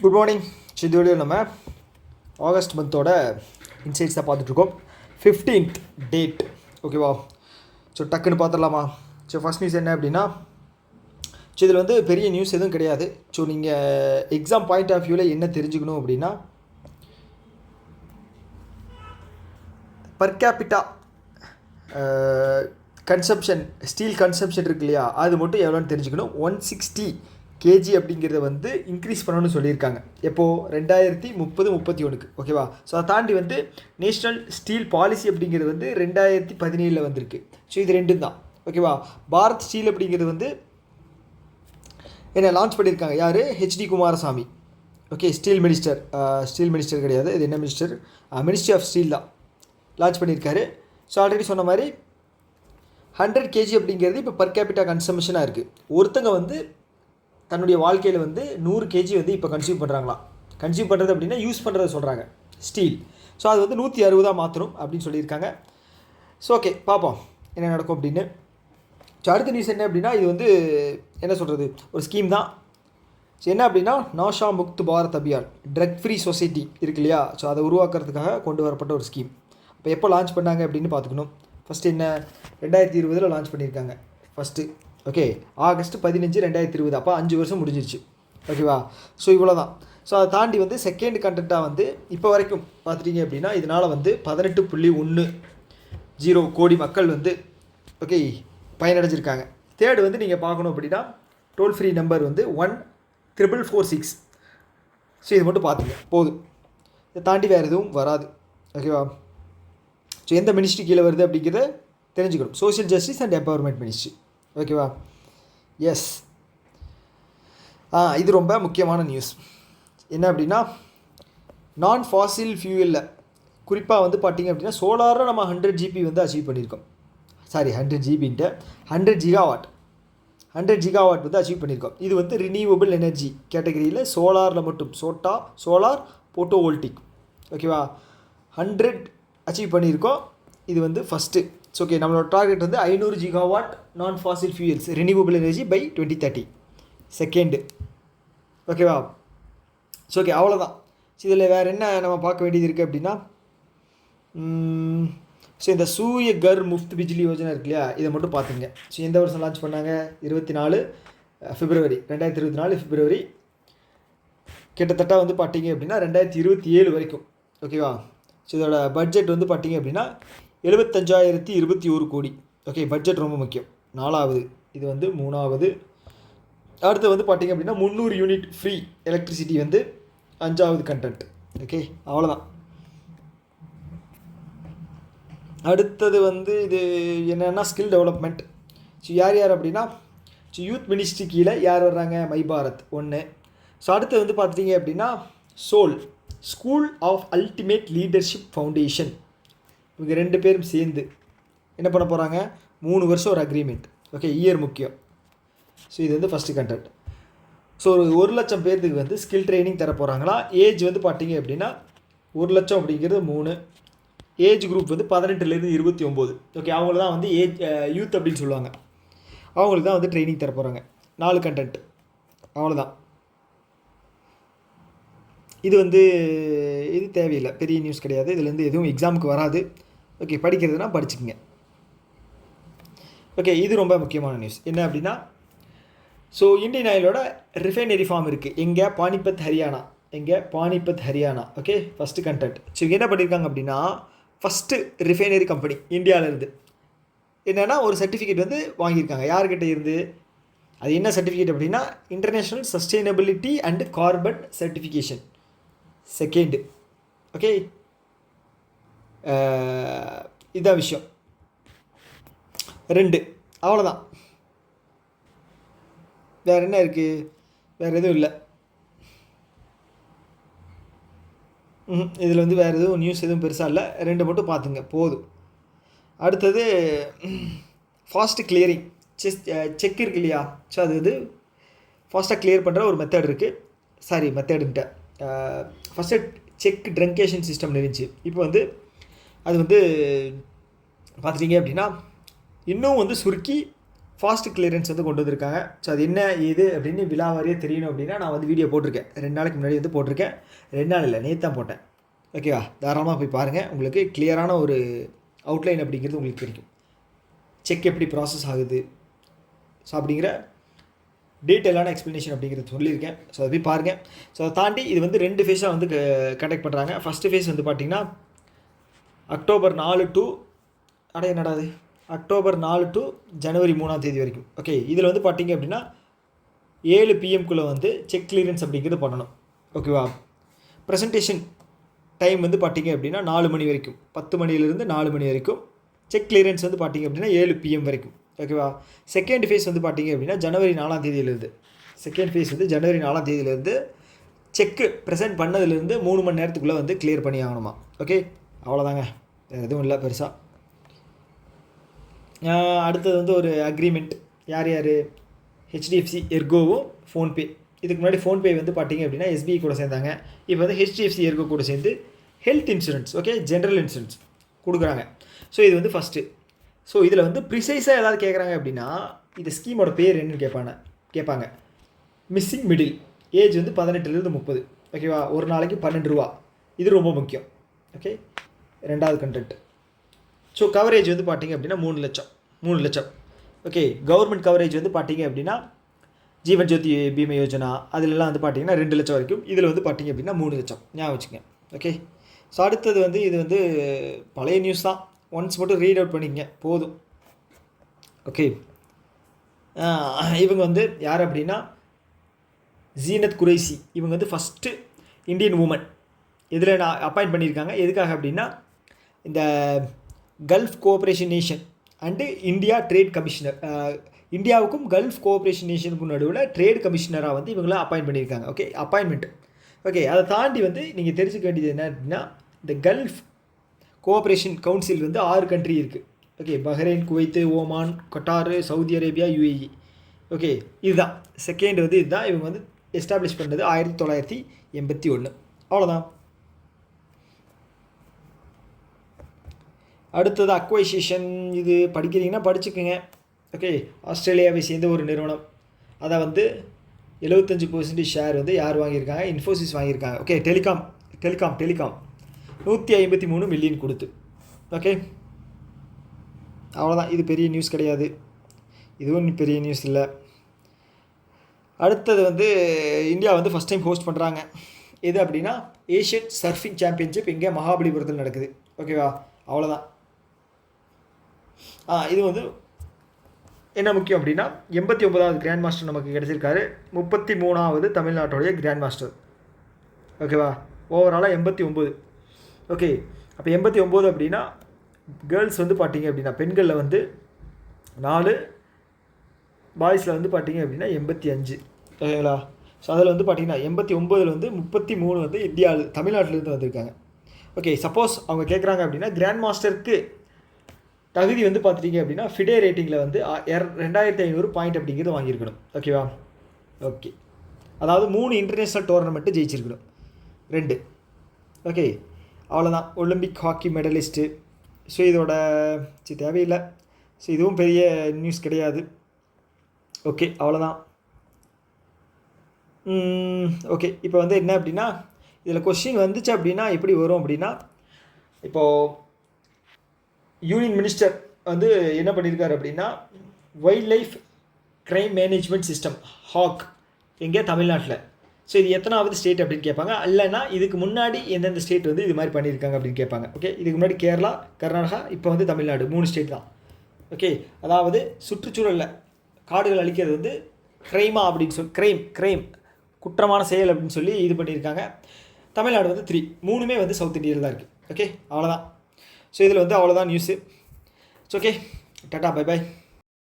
Good morning. இது video நம்ம August மந்தோட insights தான் பார்த்துட்ருக்கோம். 15th date. ஓகேவா? ஸோ டக்குன்னு பார்த்துடலாமா? ஸோ ஃபஸ்ட் நியூஸ் என்ன அப்படின்னா, ஸோ இதில் வந்து பெரிய நியூஸ் எதுவும் கிடையாது. ஸோ நீங்கள் எக்ஸாம் பாயிண்ட் ஆஃப் வியூவில் என்ன தெரிஞ்சுக்கணும் அப்படின்னா, per capita consumption, steel consumption இருக்கு இல்லையா, அது மட்டும் எவ்வளோன்னு தெரிஞ்சுக்கணும். 160 kg அப்படிங்கிறத வந்து இன்க்ரீஸ் பண்ணணும்னு சொல்லியிருக்காங்க. எப்போது? 2030-31. ஓகேவா? ஸோ அதை தாண்டி வந்து நேஷ்னல் ஸ்டீல் பாலிசி அப்படிங்கிறது வந்து 2017 வந்திருக்கு. ஸோ இது ரெண்டும் தான். ஓகேவா? பாரத் ஸ்டீல் அப்படிங்கிறது வந்து என்ன லான்ச் பண்ணியிருக்காங்க? யார்? HD Kumaraswamy. Okay, steel minister கிடையாது. இது என்ன மினிஸ்டர்? மினிஸ்ட்ரி ஆஃப் ஸ்டீல் தான் லான்ச் பண்ணியிருக்காரு. ஸோ ஆல்ரெடி சொன்ன மாதிரி 100 kg அப்படிங்கிறது இப்போ பர் கேபிட்டா கன்சம்ஷனாக இருக்குது. ஒருத்தங்க வந்து தன்னுடைய வாழ்க்கையில் வந்து 100 kg வந்து இப்போ கன்சியூம் பண்ணுறாங்களாம். கன்சியூம் பண்ணுறது அப்படின்னா யூஸ் பண்ணுறத சொல்கிறாங்க, ஸ்டீல். ஸோ அது வந்து 160 மாற்றணும் அப்படின்னு சொல்லியிருக்காங்க. ஸோ ஓகே, பார்ப்போம் என்ன நடக்கும் அப்படின்னு. ஸோ அடுத்த நியூஸ் என்ன அப்படின்னா, இது வந்து என்ன சொல்கிறது, ஒரு ஸ்கீம் தான். ஸோ என்ன அப்படின்னா, Nasha Mukt Bharat Abhiyan, drug free society இருக்கு இல்லையா, ஸோ அதை உருவாக்குறதுக்காக கொண்டு வரப்பட்ட ஒரு ஸ்கீம். இப்போ எப்போ லான்ச் பண்ணாங்க அப்படின்னு பார்த்துக்கணும். ஃபஸ்ட்டு என்ன, 2020 லான்ச் பண்ணியிருக்காங்க ஃபஸ்ட்டு. Okay, August 15, 2020. அப்போ 5 வருஷம் முடிஞ்சிருச்சு. ஓகேவா? ஸோ இவ்வளோ தான். ஸோ அதை தாண்டி வந்து செகண்ட் கண்டென்ட்டாக வந்து இப்போ வரைக்கும் பார்த்துட்டிங்க அப்படின்னா, இதனால் வந்து 18.10 கோடி மக்கள் வந்து ஓகே பயனடைஞ்சிருக்காங்க. தேர்டு வந்து நீங்கள் பார்க்கணும் அப்படின்னா, டோல் ஃப்ரீ நம்பர் வந்து 14446. ஸோ இது மட்டும் பார்த்துங்க போதும். இதை தாண்டி வேறு எதுவும் வராது. ஓகேவா? ஸோ எந்த மினிஸ்ட்ரி கீழே வருது அப்படிங்கிறத தெரிஞ்சுக்கணும். Social justice and empowerment ministry. ஓகேவா? எஸ். இது ரொம்ப முக்கியமான நியூஸ். என்ன அப்படின்னா, நான் ஃபாசில் ஃபியூயலில் குறிப்பாக வந்து பார்த்திங்க அப்படின்னா, சோலாரில் நம்ம 100 GB வந்து அச்சீவ் பண்ணியிருக்கோம். 100 GBன்ட்டு 100 GW வந்து அச்சீவ் பண்ணியிருக்கோம். இது வந்து ரினியூவபிள் எனர்ஜி கேட்டகரியில் சோலாரில் மட்டும். Solar photovoltaic. ஓகேவா? 100 அச்சீவ் பண்ணியிருக்கோம். இது வந்து ஃபஸ்ட்டு. ஸோ ஓகே, நம்மளோட டார்கெட் வந்து 500 GW non fossil fuels renewable energy by 2030. Second. ஓகேவா? ஸோ ஓகே, அவ்வளோதான். ஸோ இதில் வேறு என்ன நம்ம பார்க்க வேண்டியது இருக்குது அப்படின்னா, ஸோ இந்த சூரிய கர் முஃப்த் பிஜ்லி யோஜனா இருக்கு இல்லையா, இதை மட்டும் பார்த்துங்க. ஸோ எந்த வருஷம் லான்ச் பண்ணாங்க? 24 பிப்ரவரி 2024 பிப்ரவரி. கிட்டத்தட்ட வந்து பார்த்தீங்க அப்படின்னா 2027 வரைக்கும். ஓகேவா? ஸோ இதோட பட்ஜெட் வந்து பார்த்தீங்க அப்படின்னா 75,021 கோடி. ஓகே, பட்ஜெட் ரொம்ப முக்கியம். 4வது. இது வந்து 3வது. அடுத்து வந்து பார்த்திங்க அப்படின்னா 300 யூனிட் ஃப்ரீ எலக்ட்ரிசிட்டி வந்து 5வது கண்டென்ட். ஓகே, அவ்வளோதான். அடுத்தது வந்து இது என்னென்னா ஸ்கில் டெவலப்மெண்ட். ஸோ யார் அப்படின்னா, ஸோ யூத் மினிஸ்ட்ரி கீழே யார் வர்றாங்க? மை பாரத் 1. ஸோ அடுத்து வந்து பார்த்துட்டிங்க அப்படின்னா, soul school of ultimate leadership foundation. இவங்க 2 பேரும் சேர்ந்து என்ன பண்ண போகிறாங்க? 3 வருஷம் ஒரு அக்ரிமெண்ட். ஓகே, இயர் முக்கியம். ஸோ இது வந்து ஃபஸ்ட்டு கண்டென்ட். ஸோ ஒரு 1,00,000 பேருக்கு வந்து ஸ்கில் ட்ரைனிங் தர போகிறாங்களா. ஏஜ் வந்து பார்த்தீங்க அப்படின்னா 1,00,000 அப்படிங்கிறது 3. ஏஜ் குரூப் வந்து 18 to 29. ஓகே, அவங்களுக்கு தான் வந்து யூத் அப்படின்னு சொல்லுவாங்க. அவங்களுக்கு தான் வந்து ட்ரைனிங் தர போகிறாங்க. 4 கண்டென்ட். அவ்வளோதான். இது வந்து இது தேவையில்லை, பெரிய நியூஸ் கிடையாது. இதுலேருந்து எதுவும் எக்ஸாமுக்கு வராது. ஓகே, படிக்கிறதுனா படிச்சுக்கோங்க. ஓகே, இது ரொம்ப முக்கியமான நியூஸ். என்ன அப்படின்னா, ஸோ இந்தியன் ஆயிலோட ரிஃபைனரி ஃபார்ம் இருக்குது. எங்கே? Panipat, Haryana. Okay, first content. So என்ன பண்ணியிருக்காங்க அப்படின்னா, ஃபஸ்ட்டு ரிஃபைனரி கம்பெனி இந்தியாவிலேருந்து என்னென்னா ஒரு சர்டிஃபிகேட் வந்து வாங்கியிருக்காங்க. யார்கிட்ட இருந்து? அது என்ன சர்டிஃபிகேட் அப்படின்னா, international sustainability and carbon certification. Second. Okay, இதான் விஷயம். 2. அவ்வளோதான். வேறு என்ன இருக்குது? வேறு எதுவும் இல்லை. இதில் வந்து வேறு எதுவும் நியூஸ் எதுவும் பெருசாக இல்லை. 2 மட்டும் பார்த்துங்க போதும். அடுத்தது ஃபாஸ்ட்டு கிளியரிங் செக் இருக்கு இல்லையா. ஸோ அது வந்து ஃபாஸ்ட்டாக கிளியர் பண்ணுற ஒரு மெத்தட் இருக்குது. மெத்தடுன்ட்ட ஃபஸ்ட்டு செக் ட்ரங்கேஷன் சிஸ்டம்னு இருந்துச்சு. இப்போ வந்து அது வந்து பார்த்துட்டிங்க அப்படின்னா இன்னும் வந்து சுருக்கி ஃபாஸ்ட் கிளியரன்ஸ் வந்து கொண்டு வந்திருக்காங்க. ஸோ அது என்ன இது அப்படின்னு விலாவாரியாக தெரியணும் அப்படின்னா நான் வந்து வீடியோ போட்டிருக்கேன். 2 நாளைக்கு முன்னாடி வந்து போட்டிருக்கேன். 2 நாள் இல்லை, நேற்று தான் போட்டேன். ஓகேவா, தாராளமாக போய் பாருங்கள். உங்களுக்கு கிளியரான ஒரு அவுட்லைன் அப்படிங்கிறது உங்களுக்கு கிடைக்கும். செக் எப்படி ப்ராசஸ் ஆகுது ஸோ அப்படிங்கிற டீட்டெயிலான எக்ஸ்ப்ளனேஷன் அப்படிங்கிறது சொல்லியிருக்கேன். ஸோ அதை போய் பாருங்கள். ஸோ அதை தாண்டி இது வந்து 2 ஃபேஸாக வந்து கண்டக்ட் பண்ணுறாங்க. ஃபஸ்ட்டு ஃபேஸ் வந்து பார்த்திங்கன்னா அக்டோபர் 4 டு அக்டோபர் 4 டு ஜனவரி 3ஆம் தேதி வரைக்கும். ஓகே, இதில் வந்து பார்த்திங்க அப்படின்னா 7 PM வந்து செக் கிளியரன்ஸ் அப்படிங்கிறது பண்ணணும். ஓகேவா, ப்ரெசன்டேஷன் டைம் வந்து பார்த்திங்க அப்படின்னா 4 மணி வரைக்கும், 10 மணிலேருந்து 4 மணி வரைக்கும். செக் கிளியரன்ஸ் வந்து பார்த்திங்க அப்படின்னா 7 PM வரைக்கும். ஓகேவா, செகண்ட் ஃபேஸ் வந்து பார்த்திங்க அப்படின்னா ஜனவரி 4ஆம் தேதியிலேருந்து செக்கு ப்ரெசென்ட் பண்ணதுலேருந்து 3 மணி நேரத்துக்குள்ளே வந்து கிளியர் பண்ணி ஆகணுமா. ஓகே, அவ்வளோதாங்க, வேறு எதுவும் இல்லை பெருசாக. அடுத்தது வந்து ஒரு அக்ரிமெண்ட். யார் ஹெச்டிஎஃப்சி எர்கோவும் ஃபோன்பே. இதுக்கு முன்னாடி ஃபோன்பே வந்து பார்த்திங்க அப்படின்னா எஸ்பிஐ கூட சேர்ந்தாங்க. இப்போ வந்து ஹெச்டிஎஃப்சி எர்கோ கூட சேர்ந்து health insurance, okay, general insurance கொடுக்குறாங்க. ஸோ இது வந்து ஃபஸ்ட்டு. ஸோ இதில் வந்து ப்ரிசைஸாக ஏதாவது கேட்குறாங்க அப்படின்னா இந்த ஸ்கீமோட பேர் என்னன்னு கேட்பாங்க. மிஸ்ஸிங் மிடில் ஏஜ் வந்து 18லேருந்து 30. ஓகேவா, ஒரு நாளைக்கு 12 ரூபா. இது ரொம்ப முக்கியம். ஓகே, 2வது கண்டென்ட். ஸோ கவரேஜ் வந்து பார்த்திங்க அப்படின்னா 3 லட்சம். ஓகே, கவர்மெண்ட் கவரேஜ் வந்து பார்த்திங்க அப்படின்னா ஜீவன் ஜோதி பீமா யோஜனா அதிலெல்லாம் வந்து பார்த்திங்கன்னா 2 லட்சம் வரைக்கும். இதில் வந்து பார்த்திங்க அப்படின்னா 3 லட்சம். ஞாபகம் வச்சுங்க. ஓகே, ஸோ அடுத்தது வந்து இது வந்து பழைய நியூஸ் தான். ஒன்ஸ் மட்டும் ரீட் அவுட் பண்ணிக்கங்க போதும். ஓகே, இவங்க வந்து யார் அப்படின்னா ஜீனத் குரைசி. இவங்க வந்து ஃபஸ்ட்டு இந்தியன் உமன் இதில் நான் அப்பாயிண்ட் பண்ணியிருக்காங்க. எதுக்காக அப்படின்னா இந்த gulf cooperation nation and India trade commissioner, இந்தியாவுக்கும் கல்ஃப் கோஆப்ரேஷன் நேஷனுக்கும் நடுவில் ட்ரேட் கமிஷனராக வந்து இவங்கள அப்பாயிண்ட் பண்ணியிருக்காங்க. Okay, appointment. ஓகே, அதை தாண்டி வந்து நீங்கள் தெரிஞ்சுக்க வேண்டியது என்ன அப்படின்னா இந்த கல்ஃப் கோஆப்ரேஷன் கவுன்சில் வந்து 6 கண்ட்ரி இருக்குது. Okay, Bahrain, Kuwait, Oman, Qatar, Saudi Arabia, UAE. Okay, இதுதான் செகண்ட் வந்து இதுதான் இவங்க வந்து எஸ்டாப்ளிஷ் பண்ணது 1981. அவ்வளோதான். அடுத்தது அக்வைசேஷன். இது படிக்கிறீங்கன்னா படிச்சுக்கோங்க. ஓகே, ஆஸ்திரேலியாவை சேர்ந்த ஒரு நிறுவனம். அதை வந்து 75% ஷேர் வந்து யார் வாங்கியிருக்காங்க? இன்ஃபோசிஸ் வாங்கியிருக்காங்க. ஓகே, டெலிகாம் 153 மில்லியன் கொடுத்து. ஓகே, அவ்வளோதான். இது பெரிய நியூஸ் கிடையாது. இதுவும் பெரிய நியூஸ் இல்லை. அடுத்தது வந்து இந்தியா வந்து ஃபஸ்ட் டைம் ஹோஸ்ட் பண்ணுறாங்க. எது அப்படின்னா ஏஷியன் சர்ஃபிங் சாம்பியன்ஷிப் இங்கே மகாபலிபுரத்தில் நடக்குது. ஓகேவா, அவ்வளோதான். இது வந்து என்ன முக்கியம் அப்படின்னா 89வது கிராண்ட் மாஸ்டர் நமக்கு கிடச்சிருக்காரு. 33வது தமிழ்நாட்டுடைய கிராண்ட் மாஸ்டர். ஓகேவா, ஓவராலாக 89. ஓகே, அப்போ 89 அப்படின்னா கேர்ள்ஸ் வந்து பார்த்திங்க அப்படின்னா பெண்களில் வந்து 4, பாய்ஸில் வந்து பார்த்திங்க அப்படின்னா 85. ஓகேங்களா, ஸோ அதில் வந்து பார்த்திங்கன்னா 89 வந்து 33 வந்து தமிழ்நாட்டிலேருந்து வந்திருக்காங்க. ஓகே, சப்போஸ் அவங்க கேட்குறாங்க அப்படின்னா கிராண்ட் மாஸ்டருக்கு தகுதி வந்து பார்த்துட்டிங்க அப்படின்னா ஃபிடே ரேட்டிங்கில் வந்து 2500 பாயிண்ட் அப்படிங்கிறது வாங்கியிருக்கணும். ஓகேவா, ஓகே, அதாவது 3 இன்டர்நேஷ்னல் டோர்னமெண்ட்டு ஜெயிச்சிருக்கணும். 2. ஓகே, அவ்வளோதான். Olympic hockey medallist. ஸோ இதோட தேவையில்லை. ஸோ இதுவும் பெரிய நியூஸ் கிடையாது. ஓகே, அவ்வளோதான். ஓகே, இப்போ வந்து என்ன அப்படின்னா இதில் கொஸ்டின் வந்துச்சு அப்படின்னா எப்படி வரும் அப்படின்னா இப்போது யூனியன் மினிஸ்டர் வந்து என்ன பண்ணியிருக்காரு அப்படின்னா wild life crime management system hawk எங்கே தமிழ்நாட்டில். ஸோ இது எத்தனாவது ஸ்டேட் அப்படின்னு கேட்பாங்க. இல்லைன்னா இதுக்கு முன்னாடி எந்தெந்த ஸ்டேட் வந்து இது மாதிரி பண்ணியிருக்காங்க அப்படின்னு கேட்பாங்க. ஓகே, இதுக்கு முன்னாடி கேரளா, கர்நாடகா, இப்போ வந்து தமிழ்நாடு, 3 ஸ்டேட் தான். ஓகே, அதாவது சுற்றுச்சூழலில் காடுகள் அழிக்கிறது வந்து க்ரைமா அப்படின்னு சொல்லி க்ரைம் குற்றமான செயல் அப்படின்னு சொல்லி இது பண்ணியிருக்காங்க. தமிழ்நாடு வந்து 3, 3மே வந்து சவுத் இந்தியாவில் தான் இருக்குது. ஓகே, அவ்வளோதான். ஸோ இதில் வந்து அவ்வளோதான் news. It's okay, tata, bye bye.